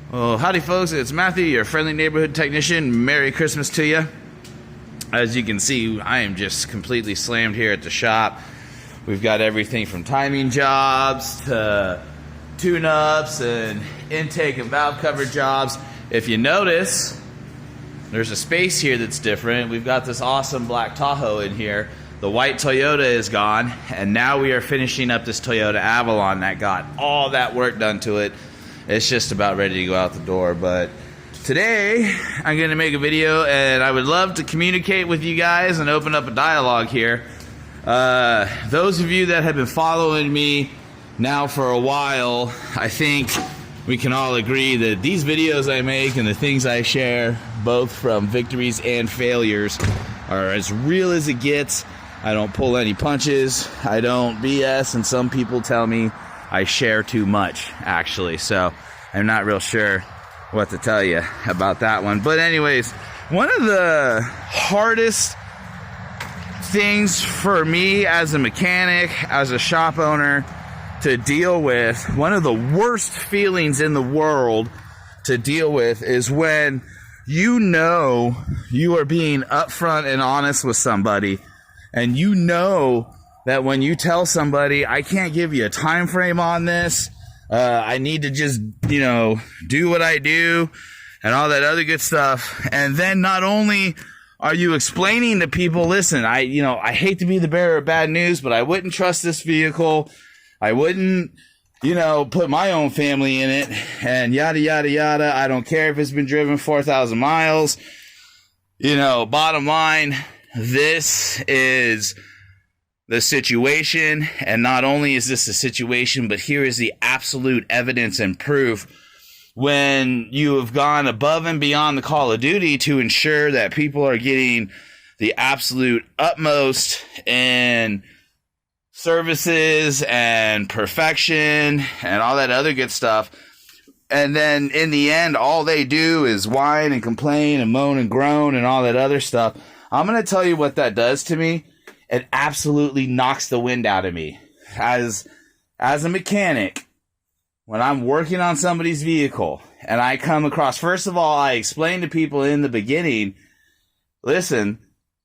Well, howdy folks, it's Matthew, your friendly neighborhood technician. Merry Christmas to you. As you can see, I am just completely slammed here at the shop. We've got everything from timing jobs to tune-ups and intake and valve cover jobs. If you notice, there's a space here that's different. We've got this awesome black Tahoe in here. The white Toyota is gone, and now we are finishing up this Toyota Avalon that got all that work done to it. It's just about ready to go out the door. But today I'm going to make a video, and I would love to communicate with you guys and open up a dialogue here. Those of you that have been following me now for a while, I think we can all agree that these videos I make and the things I share, both from victories and failures, are as real as it gets. I don't pull any punches, I don't BS, and some people tell me I share too much, actually, so I'm not real sure what to tell you about that one. But anyways, one of the hardest things for me as a mechanic, as a shop owner, to deal with, one of the worst feelings in the world to deal with, is when you know you are being upfront and honest with somebody, and you know that when you tell somebody, I can't give you a time frame on this, I need to just, do what I do and all that other good stuff. And then not only are you explaining to people, listen, I hate to be the bearer of bad news, but I wouldn't trust this vehicle. I wouldn't, put my own family in it, and yada, yada, yada. I don't care if it's been driven 4,000 miles. Bottom line, this is the situation, and not only is this the situation, but here is the absolute evidence and proof. When you have gone above and beyond the call of duty to ensure that people are getting the absolute utmost in services and perfection and all that other good stuff, and then in the end all they do is whine and complain and moan and groan and all that other stuff, I'm going to tell you what that does to me. It absolutely knocks the wind out of me. As a mechanic, when I'm working on somebody's vehicle and I come across, first of all, I explain to people in the beginning, listen,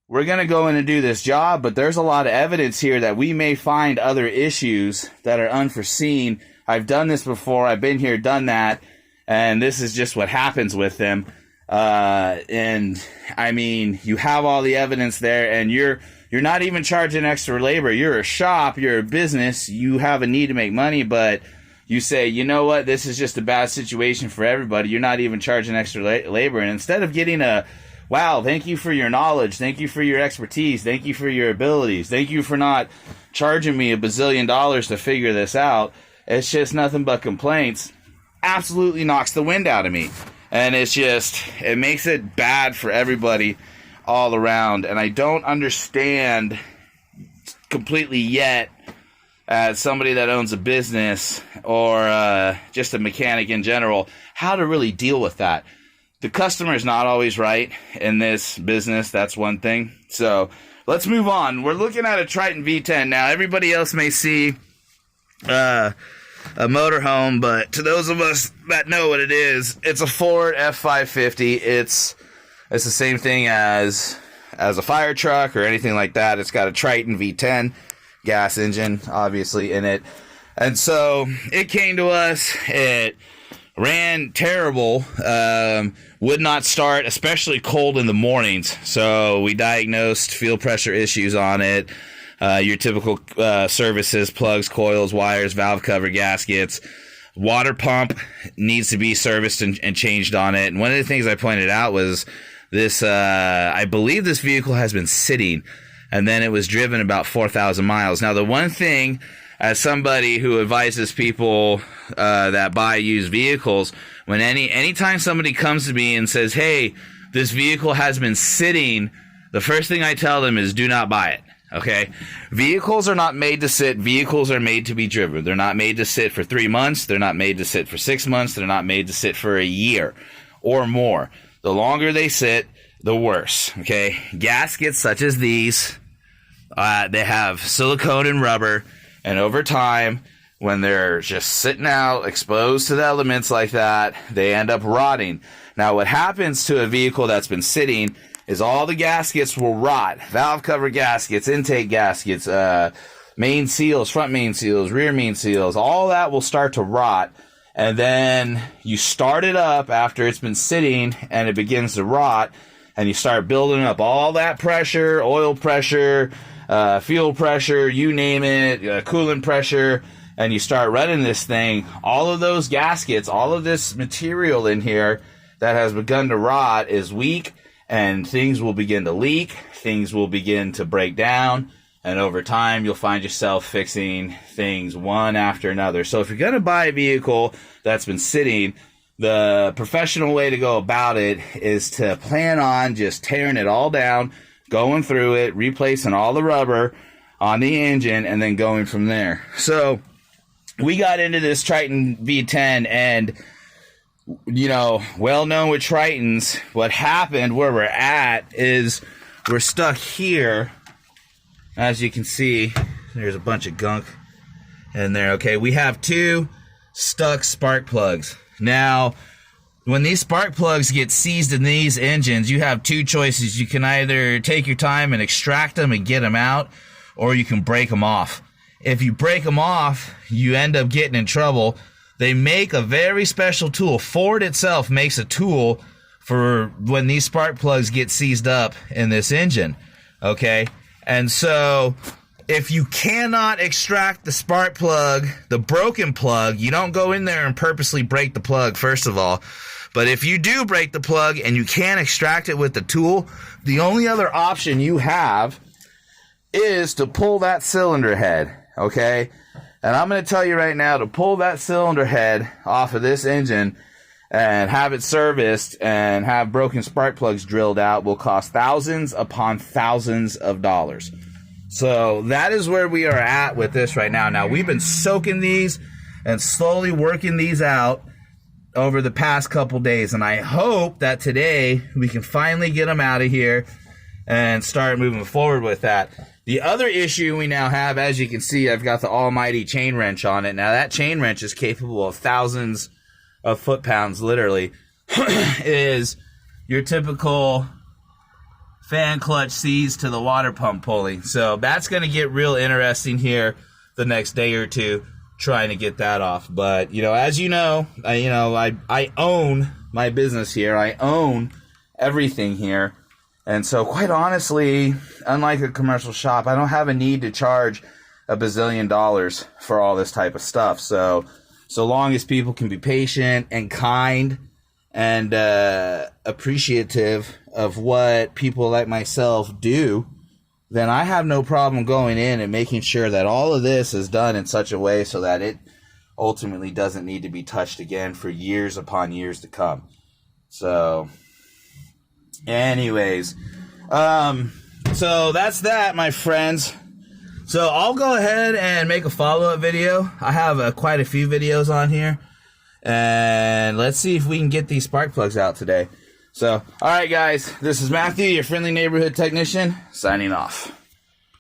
we're going to go in and do this job, but there's a lot of evidence here that we may find other issues that are unforeseen. I've done this before. I've been here, done that, and this is just what happens with them. And I mean, you have all the evidence there, and you're not even charging extra labor. You're a shop, you're a business, you have a need to make money, but you say, you know what, this is just a bad situation for everybody. You're not even charging extra labor. And instead of getting a, wow, thank you for your knowledge, thank you for your expertise, thank you for your abilities, thank you for not charging me $1 bazillion to figure this out, it's just nothing but complaints, absolutely knocks the wind out of me. And it makes it bad for everybody all around. And I don't understand completely yet, as somebody that owns a business or just a mechanic in general, how to really deal with that. The customer is not always right in this business. That's one thing. So let's move on. We're looking at a Triton V10 now. Everybody else may see a motorhome, but to those of us that know what it is, it's a Ford F550. It's the same thing as a fire truck or anything like that. It's got a Triton V10 gas engine, obviously, in it. And so it came to us. It ran terrible, would not start, especially cold in the mornings. So we diagnosed fuel pressure issues on it. Your typical services, plugs, coils, wires, valve cover, gaskets. Water pump needs to be serviced and changed on it. And one of the things I pointed out was this, I believe this vehicle has been sitting, and then it was driven about 4,000 miles. Now, the one thing, as somebody who advises people that buy used vehicles, when anytime somebody comes to me and says, hey, this vehicle has been sitting, the first thing I tell them is do not buy it. Okay? Vehicles are not made to sit. Vehicles are made to be driven. They're not made to sit for 3 months. They're not made to sit for 6 months. They're not made to sit for a year or more. The longer they sit, the worse. Okay? Gaskets such as these, they have silicone and rubber, and over time, when they're just sitting out, exposed to the elements like that, they end up rotting. Now, what happens to a vehicle that's been sitting is all the gaskets will rot. Valve cover gaskets, intake gaskets, main seals, front main seals, rear main seals, all that will start to rot. And then you start it up after it's been sitting and it begins to rot, and you start building up all that pressure, oil pressure, fuel pressure, you name it, coolant pressure, and you start running this thing. All of those gaskets, all of this material in here that has begun to rot is weak, and things will begin to leak, things will begin to break down, and over time you'll find yourself fixing things one after another. So if you're going to buy a vehicle that's been sitting, the professional way to go about it is to plan on just tearing it all down, going through it, replacing all the rubber on the engine, and then going from there. So we got into this Triton V10, and you know, well known with Tritons, what happened where we're at is we're stuck here. As you can see, there's a bunch of gunk in there. Okay, we have two stuck spark plugs. Now, when these spark plugs get seized in these engines, you have two choices. You can either take your time and extract them and get them out, or you can break them off. If you break them off, you end up getting in trouble. They make a very special tool. Ford itself makes a tool for when these spark plugs get seized up in this engine, okay? And so if you cannot extract the spark plug, the broken plug, you don't go in there and purposely break the plug, first of all. But if you do break the plug and you can't extract it with the tool, the only other option you have is to pull that cylinder head, okay? And I'm going to tell you right now, to pull that cylinder head off of this engine and have it serviced and have broken spark plugs drilled out will cost thousands upon thousands of dollars. So that is where we are at with this right now. Now, we've been soaking these and slowly working these out over the past couple days, and I hope that today we can finally get them out of here and start moving forward with that. The other issue we now have, as you can see, I've got the almighty chain wrench on it. Now, that chain wrench is capable of thousands of foot-pounds, literally, is your typical fan clutch seized to the water pump pulley. So that's going to get real interesting here the next day or two, trying to get that off. But, you know, as you know, I own my business here. I own everything here. And so, quite honestly, unlike a commercial shop, I don't have a need to charge $1 bazillion for all this type of stuff. So long as people can be patient and kind and appreciative of what people like myself do, then I have no problem going in and making sure that all of this is done in such a way so that it ultimately doesn't need to be touched again for years upon years to come. So, anyways, so that's that, my friends. So I'll go ahead and make a follow-up video. I have quite a few videos on here, and let's see if we can get these spark plugs out today. So, all right, guys, this is Matthew, your friendly neighborhood technician, signing off.